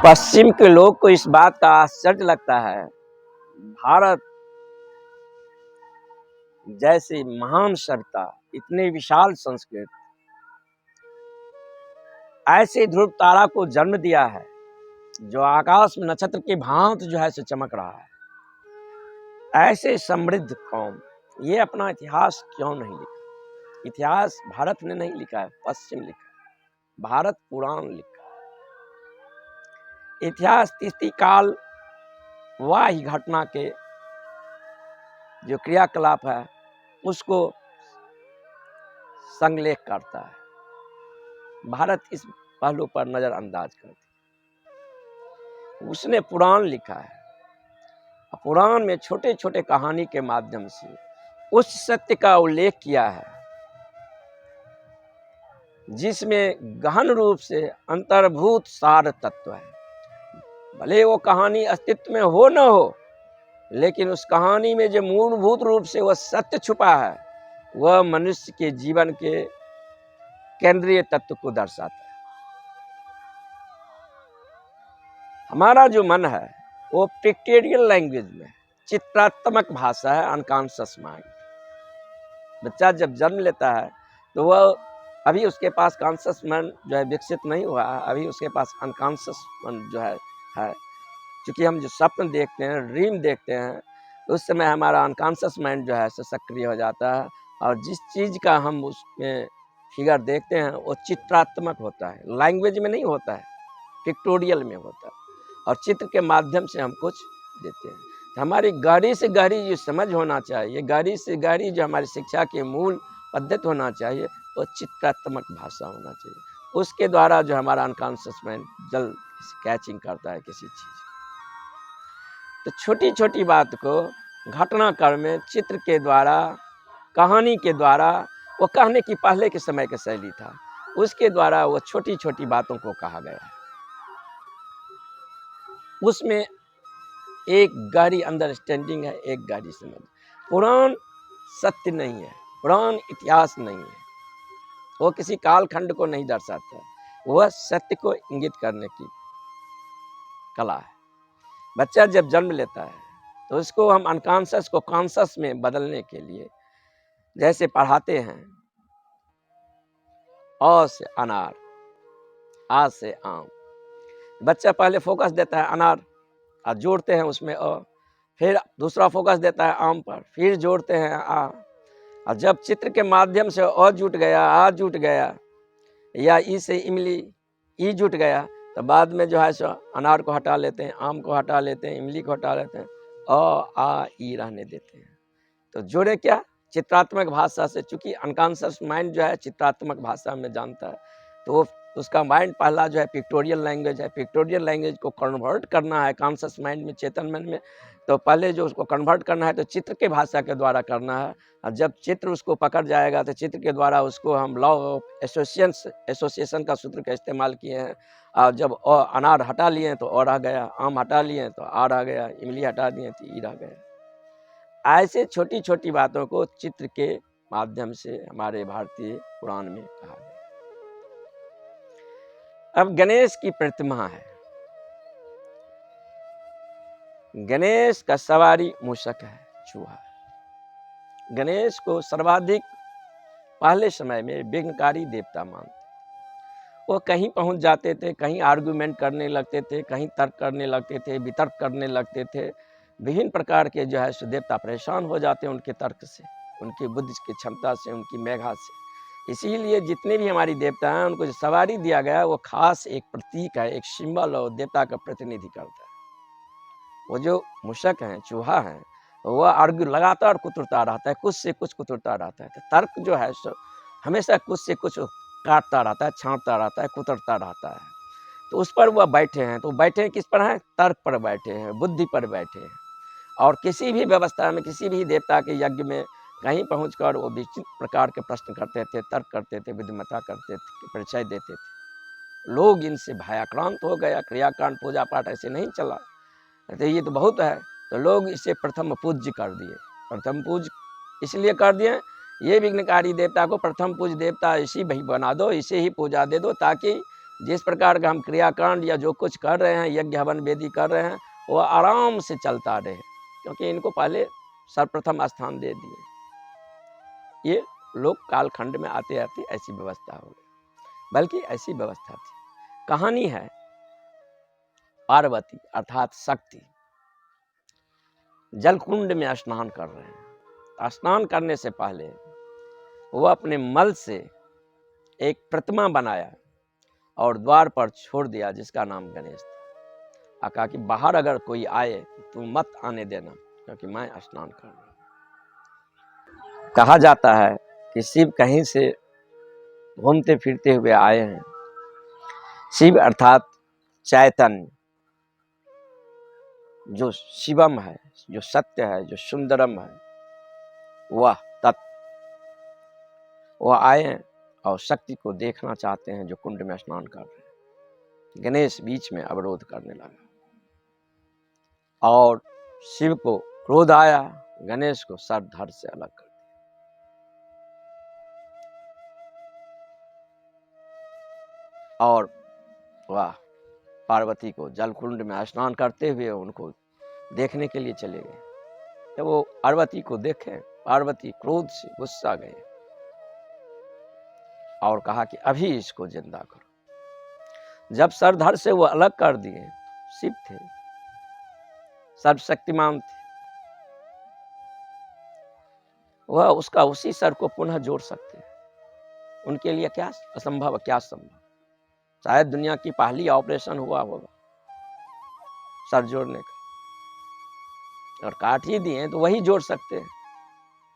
पश्चिम के लोग को इस बात का आश्चर्य लगता है, भारत जैसी महान सभ्यता, इतनी विशाल संस्कृति, ऐसे ध्रुव तारा को जन्म दिया है जो आकाश में नक्षत्र की भांति जो है से चमक रहा है। ऐसे समृद्ध कौम ये अपना इतिहास क्यों नहीं लिखा? इतिहास भारत ने नहीं लिखा है, पश्चिम लिखा है, भारत पुराण लिखा है। इतिहास तिथि काल वह ही घटना के जो क्रियाकलाप है उसको संलेख करता है। भारत इस पहलू पर नजरअंदाज करती। उसने पुराण लिखा है, पुराण में छोटे छोटे कहानी के माध्यम से उस सत्य का उल्लेख किया है जिसमें गहन रूप से अंतर्भूत सार तत्व है। भले वो कहानी अस्तित्व में हो न हो, लेकिन उस कहानी में जो मूलभूत रूप से वह सत्य छुपा है वह मनुष्य के जीवन के केंद्रीय तत्व को दर्शाता है। हमारा जो मन है वो पिक्टोरियल लैंग्वेज में, चित्रात्मक भाषा है, अनकॉन्शियस माइंड। बच्चा जब जन्म लेता है तो वह अभी उसके पास कॉन्शियस माइंड जो है विकसित नहीं हुआ है, अभी उसके पास अनकॉन्शियस माइंड जो है। क्योंकि हम जो स्वप्न देखते हैं, ड्रीम देखते हैं, तो उस समय हमारा अनकॉन्शियस माइंड जो है सक्रिय हो जाता है और जिस चीज़ का हम उसमें फिगर देखते हैं वो चित्रात्मक होता है, लैंग्वेज में नहीं होता है, पिक्टोरियल में होता है और चित्र के माध्यम से हम कुछ देते हैं। तो हमारी गहरी से गहरी जो समझ होना चाहिए, गहरी से गहरी जो हमारी शिक्षा के मूल पद्धति होना चाहिए वो चित्रात्मक भाषा होना चाहिए। उसके द्वारा जो हमारा अनकॉन्शियस माइंड जल्द कैचिंग करता है किसी चीज़। तो छोटी छोटी बात को घटनाक्रम में चित्र के द्वारा, कहानी के द्वारा, वो कहने की पहले के समय की शैली था, उसके द्वारा वो छोटी छोटी बातों को कहा गया है। उसमें एक गहरी अंडरस्टैंडिंग है, एक गहरी समझ। पुराण सत्य नहीं है, पुराण इतिहास नहीं है, वो किसी कालखंड को नहीं दर्शाता, वह सत्य को इंगित करने की कला है। बच्चा जब जन्म लेता है तो उसको हम अनकॉन्शियस को कॉन्शियस में बदलने के लिए जैसे पढ़ाते हैं, अ से अनार, आ से आम। बच्चा पहले फोकस देता है अनार और जोड़ते हैं उसमें अ, फिर दूसरा फोकस देता है आम पर, फिर जोड़ते हैं आ। और जब चित्र के माध्यम से अ जुट गया, आ जुट गया, या ई से इमली, ई जुट गया, तो बाद में जो है सो अनार को हटा लेते हैं, आम को हटा लेते हैं, इमली को हटा लेते हैं, अ आ ई रहने देते हैं। तो जोड़े क्या? चित्रात्मक भाषा से। चूंकि अनकॉन्शियस माइंड जो है चित्रात्मक भाषा में जानता है, तो वो उसका माइंड पहला जो है पिक्टोरियल लैंग्वेज है। पिक्टोरियल लैंग्वेज को कन्वर्ट करना है कॉन्शियस माइंड में, चेतन माइंड में, तो पहले जो उसको कन्वर्ट करना है तो चित्र के भाषा के द्वारा करना है। और जब चित्र उसको पकड़ जाएगा तो चित्र के द्वारा उसको हम लॉ ऑफ एसोसिएशन का सूत्र का इस्तेमाल किए हैं। और जब अनार हटा लिए तो और आ गया, आम हटा लिए तो आ रह गया, इमली हटा दिए तो ई रह गया। ऐसे छोटी छोटी बातों को चित्र के माध्यम से हमारे भारतीय पुराण में कहा गया। अब गणेश की प्रतिमा है। गणेश का सवारी मूषक है, चूहा। गणेश को सर्वाधिक पहले समय में विघ्नकारी देवता मानते। वो कहीं पहुंच जाते थे, कहीं आर्गुमेंट करने लगते थे, कहीं तर्क करने लगते थे, वितर्क करने लगते थे। विभिन्न प्रकार के जो है सो देवता परेशान हो जाते हैं उनके तर्क से, उनकी बुद्धि की क्षमता से, उनकी मेघा से। इसीलिए जितने भी हमारी देवता हैं उनको जो सवारी दिया गया है वो खास एक प्रतीक है, एक सिंबल और देवता का प्रतिनिधि करता है। वो जो मूषक हैं, चूहा है, वह आर्ग्यू लगातार कुतरता रहता है, कुछ से कुछ कुतरता रहता है। तो तर्क जो है सो हमेशा कुछ से कुछ काटता रहता है, छांटता रहता है, कुतरता रहता है। तो उस पर वह बैठे हैं। तो बैठे हैं किस पर हैं? तर्क पर बैठे हैं, बुद्धि पर बैठे हैं। और किसी भी व्यवस्था में, किसी भी देवता के यज्ञ में कहीं पहुंचकर वो विचित्र प्रकार के प्रश्न करते थे, तर्क करते थे, बुद्धिमत्ता करते थे, परिचय देते थे। लोग इनसे भयाक्रांत हो गया। क्रियाकांड पूजा पाठ ऐसे नहीं चला, तो ये तो बहुत है। तो लोग इसे प्रथम पूज्य कर दिए। प्रथम पूज्य इसलिए कर दिए, ये विघ्नकारी देवता को प्रथम पूज्य देवता इसी भाई बना दो, इसे ही पूजा दे दो, ताकि जिस प्रकार का हम क्रियाकांड या जो कुछ कर रहे हैं, यज्ञ हवन वेदी कर रहे हैं, वो आराम से चलता रहे, क्योंकि इनको पहले सर्वप्रथम स्थान दे दिए। ये लोग कालखंड में आते आते ऐसी व्यवस्था हो गई, बल्कि ऐसी व्यवस्था थी। कहानी है, पार्वती अर्थात शक्ति जलकुंड में स्नान कर रहे हैं। स्नान करने से पहले वो अपने मल से एक प्रतिमा बनाया और द्वार पर छोड़ दिया, जिसका नाम गणेश था। कहा कि बाहर अगर कोई आए तो मत आने देना, क्योंकि मैं स्नान कर रहा हूं। कहा जाता है कि शिव कहीं से घूमते फिरते हुए आए हैं। शिव अर्थात चैतन्य, जो शिवम है, जो सत्य है, जो सुंदरम है, वह तत्व, वह आए हैं और शक्ति को देखना चाहते हैं जो कुंड में स्नान कर रहे हैं। गणेश बीच में अवरोध करने लगा और शिव को क्रोध आया, गणेश को सर धड़ से अलग कर दिया। और वह पार्वती को जलकुंड में स्नान करते हुए उनको देखने के लिए चले गए। जब वो पार्वती को देखे, पार्वती क्रोध से गुस्सा गए और कहा कि अभी इसको जिंदा करो। जब सर धड़ से वो अलग कर दिए, शिव थे, सर्वशक्तिमान थे, वह उसका उसी सर को पुनः जोड़ सकते हैं। उनके लिए क्या असंभव, क्या संभव। शायद दुनिया की पहली ऑपरेशन हुआ होगा सर जोड़ने का, और काट ही दिए तो वही जोड़ सकते हैं,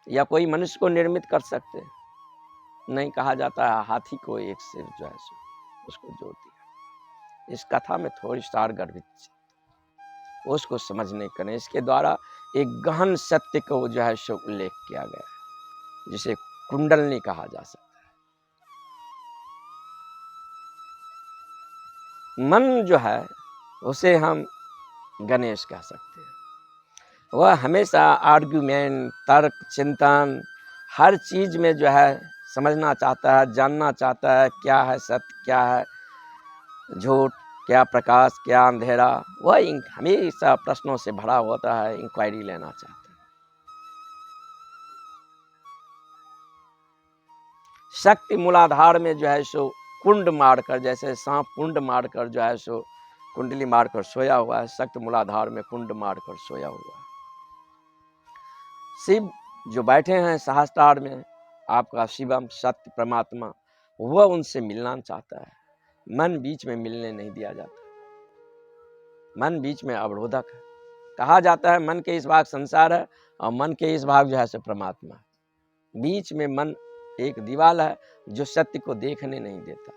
या कोई मनुष्य को निर्मित कर सकते हैं। नहीं, कहा जाता है हाथी को एक सिर जो है सो उसको जोड़ दिया। इस कथा में थोड़ी सार गर्भित, उसको समझने करने इसके द्वारा एक गहन सत्य को जो है सो उल्लेख किया गया है, जिसे कुंडलनी कहा जा सकता है। मन जो है उसे हम गणेश कह सकते हैं। वह हमेशा आर्ग्यूमेंट, तर्क, चिंतन, हर चीज में जो है समझना चाहता है, जानना चाहता है क्या है सत्य, क्या है झूठ, क्या प्रकाश, क्या अंधेरा। वह हमेशा प्रश्नों से भरा होता है, इंक्वायरी लेना चाहता है। शक्ति मूलाधार में जो है सो कुंड मारकर, जैसे सांप कुंड मारकर जो है सो कुंडली मारकर सोया हुआ है, शक्ति मूलाधार में कुंड मारकर सोया हुआ है। शिव जो बैठे हैं सहस्त्रार में, आपका शिवम सत्य परमात्मा, वह उनसे मिलना चाहता है। मन बीच में मिलने नहीं दिया जाता, मन बीच में अवरोधक है। कहा जाता है मन के इस भाग संसार है और मन के इस भाग जो है सो परमात्मा है। बीच में मन एक दीवार है जो सत्य को देखने नहीं देता है,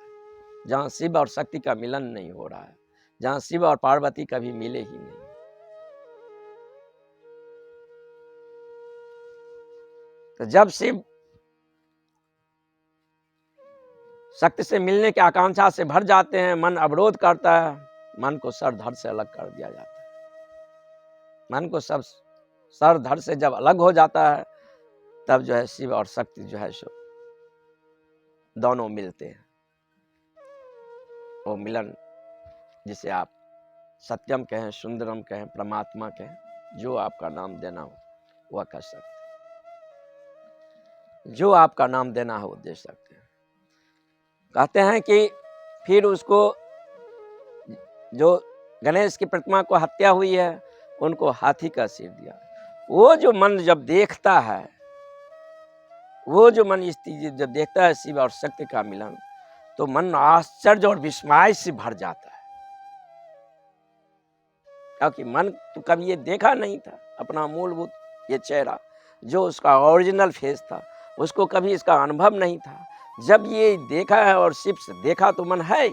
जहाँ शिव और शक्ति का मिलन नहीं हो रहा है, जहाँ शिव और पार्वती कभी मिले ही नहीं। तो जब शिव शक्ति से मिलने की आकांक्षा से भर जाते हैं, मन अवरोध करता है, मन को सर धड़ से अलग कर दिया जाता है। मन को सब सर धड़ से जब अलग हो जाता है, तब जो है शिव और शक्ति जो है सो दोनों मिलते हैं। वो मिलन जिसे आप सत्यम कहें, सुंदरम कहें, परमात्मा कहें, जो आपका नाम देना हो वह कर सकते हैं, जो आपका नाम देना हो दे सकते हैं। कहते हैं कि फिर उसको जो गणेश की प्रतिमा को हत्या हुई है, उनको हाथी का सिर दिया। वो जो मन जब देखता है, वो जो मन इस चीज जब देखता है शिव और शक्ति का मिलन, तो मन आश्चर्य और विस्मय से भर जाता है। क्योंकि मन तो कभी ये देखा नहीं था, अपना मूलभूत ये चेहरा जो उसका ओरिजिनल फेस था, उसको कभी इसका अनुभव नहीं था। जब ये देखा है और शिव से देखा, तो मन है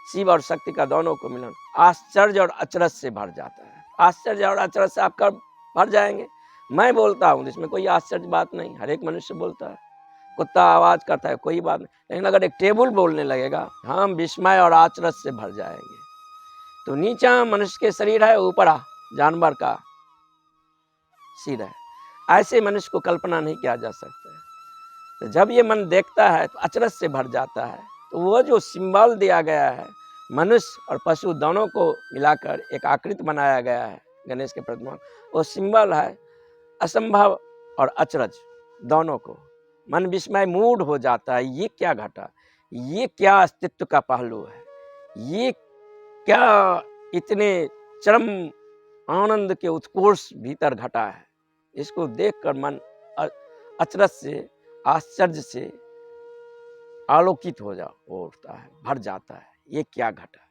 शिव और शक्ति का दोनों को मिलन आश्चर्य और अचरज से भर जाता है। आश्चर्य और अचरज से आप कब भर जाएंगे? मैं बोलता हूँ, इसमें कोई आश्चर्य बात नहीं, हर एक मनुष्य बोलता है। कुत्ता आवाज करता है, कोई बात नहीं, लेकिन अगर एक टेबल बोलने लगेगा, हम विस्मय और आचरज से भर जाएंगे। तो नीचा मनुष्य के शरीर है, ऊपर जानवर का सिर है, ऐसे मनुष्य को कल्पना नहीं किया जा सकता है। तो जब ये मन देखता है तो अचरज से भर जाता है। तो वो जो सिंबल दिया गया है, मनुष्य और पशु दोनों को मिलाकर एक आकृति बनाया गया है गणेश के प्रतिमा। वो सिंबल है असंभव और अचरज दोनों को। मन विस्मय मूड हो जाता है, ये क्या घटा, ये क्या अस्तित्व का पहलू है, ये क्या इतने चरम आनंद के उत्कोर्ष भीतर घटा है। इसको देखकर मन अचरज से, आश्चर्य से आलोकित हो उठता है, भर जाता है, ये क्या घटा।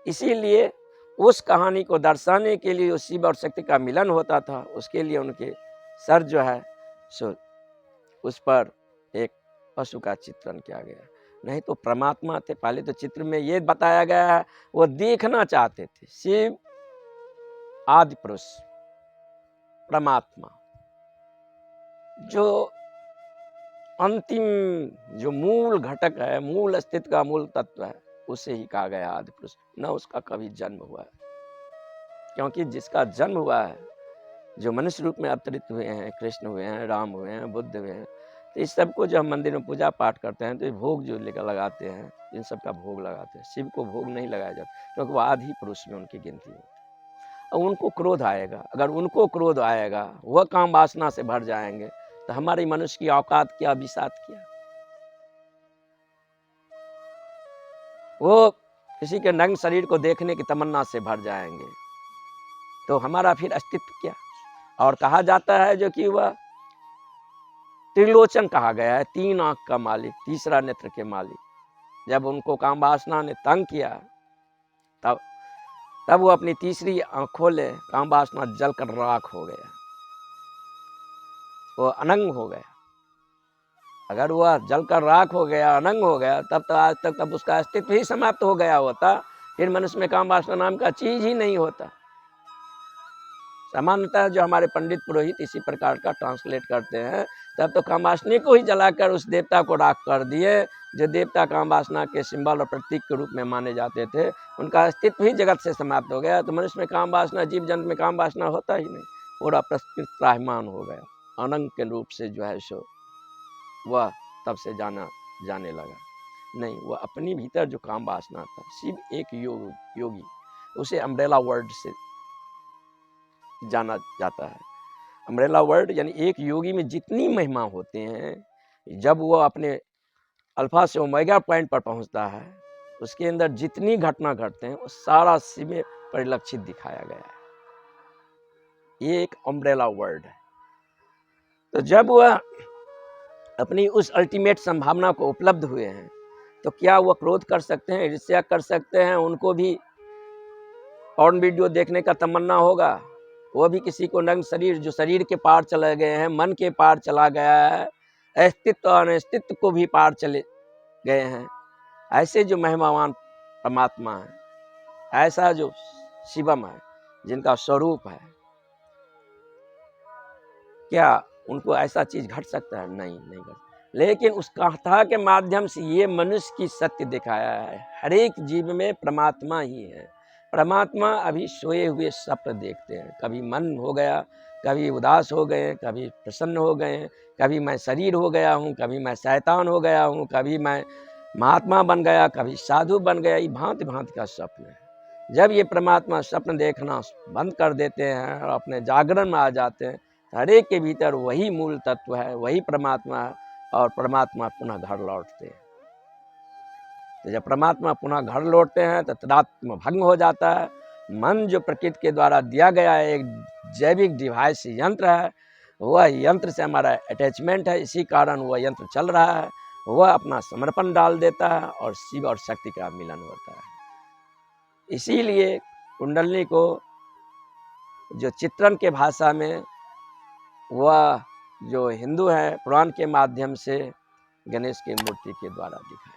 इसीलिए उस कहानी को दर्शाने के लिए उस शिव और शक्ति का मिलन होता था, उसके लिए उनके सर जो है सो उस पर एक पशु का चित्रण किया गया। नहीं तो परमात्मा थे। पहले तो चित्र में ये बताया गया है, वो देखना चाहते थे शिव आदि पुरुष परमात्मा, जो अंतिम जो मूल घटक है, मूल अस्तित्व का मूल तत्व है, उसे ही कहा गया आदि पुरुष। न उसका कभी जन्म हुआ है, क्योंकि जिसका जन्म हुआ है, जो मनुष्य रूप में अवतरित हुए हैं, कृष्ण हुए हैं, राम हुए हैं, बुद्ध हुए हैं, तो इस सबको जो हम मंदिर में पूजा पाठ करते हैं तो ये भोग जो लेकर लगाते हैं, इन सब का भोग लगाते हैं। शिव को भोग नहीं लगाया जाता, क्योंकि वो आदि पुरुष में उनकी गिनती होती है। और उनको क्रोध आएगा, अगर उनको क्रोध आएगा, वह काम वासना से भर जाएंगे, तो हमारी मनुष्य की औकात क्या, बिसात क्या। वो किसी के नंग शरीर को देखने की तमन्ना से भर जाएंगे, तो हमारा फिर अस्तित्व क्या। और कहा जाता है जो कि वह त्रिलोचन कहा गया है, 3 आंख का मालिक, तीसरा नेत्र के मालिक। जब उनको काम वासना ने तंग किया, तब वो अपनी तीसरी आंख खोले, काम वासना जलकर राख हो गया, वो अनंग हो गया। अगर वह जलकर राख हो गया, अनंग हो गया, तब तो आज तक तब उसका अस्तित्व ही समाप्त हो गया होता, फिर मनुष्य में काम वासना नाम का चीज ही नहीं होता। सामान्यतः जो हमारे पंडित पुरोहित इसी प्रकार का ट्रांसलेट करते हैं, तब तो काम वासना को ही जलाकर उस देवता को राख कर दिए, जो देवता काम वासना के सिंबल और प्रतीक के रूप में माने जाते थे। उनका अस्तित्व ही जगत से समाप्त हो गया। तो मनुष्य में काम वासना, जीव जंतु में काम वासना होता ही नहीं, पूरा प्रकृति त्राह्यमान हो गया, अनंग के रूप से जो है सो वह तब से जाने लगा। नहीं, वह अपनी भीतर जो काम वासना था, शिव एक योगी, उसे अम्ब्रेला वर्ड से जाना जाता है। अम्ब्रेला वर्ड यानी एक योगी में जितनी महिमा होते हैं, जब वह अपने अल्फा से ओमेगा पॉइंट पर पहुंचता है, उसके अंदर जितनी घटना घटते हैं वो सारा शिव में परिलक्षित दिखाया गया है। ये एक अम्ब्रेला वर्ड है। तो जब वह अपनी उस अल्टीमेट संभावना को उपलब्ध हुए हैं, तो क्या वह क्रोध कर सकते हैं, ईर्ष्या कर सकते हैं? उनको भी पॉर्न वीडियो देखने का तमन्ना होगा, वो भी किसी को नंग शरीर, जो शरीर के पार चले गए हैं, मन के पार चला गया है, अस्तित्व और अनस्तित्व को भी पार चले गए हैं, ऐसे जो महिमावान परमात्मा है, ऐसा जो शिवम है, जिनका स्वरूप है, क्या उनको ऐसा चीज घट सकता है? नहीं घट। लेकिन उस कथा के माध्यम से ये मनुष्य की सत्य दिखाया है, हर एक जीव में परमात्मा ही है। परमात्मा अभी सोए हुए स्वप्न देखते हैं, कभी मन हो गया, कभी उदास हो गए, कभी प्रसन्न हो गए, कभी मैं शरीर हो गया हूँ, कभी मैं शैतान हो गया हूँ, कभी मैं महात्मा बन गया, कभी साधु बन गया। ये भांति भांति का स्वप्न है। जब ये परमात्मा स्वप्न देखना बंद कर देते हैं और अपने जागरण में आ जाते हैं, हर एक के भीतर वही मूल तत्व है, वही परमात्मा है, और परमात्मा पुनः घर लौटते हैं। तो जब परमात्मा पुनः घर लौटते हैं तो तदात्म भंग हो जाता है। मन जो प्रकृति के द्वारा दिया गया है, एक जैविक डिवाइस यंत्र है, वह यंत्र से हमारा अटैचमेंट है, इसी कारण वह यंत्र चल रहा है, वह अपना समर्पण डाल देता है और शिव और शक्ति का मिलन होता है। इसीलिए कुंडलिनी को जो चित्रण के भाषा में, वह जो हिंदू है, पुराण के माध्यम से गणेश की मूर्ति के द्वारा दिखाया।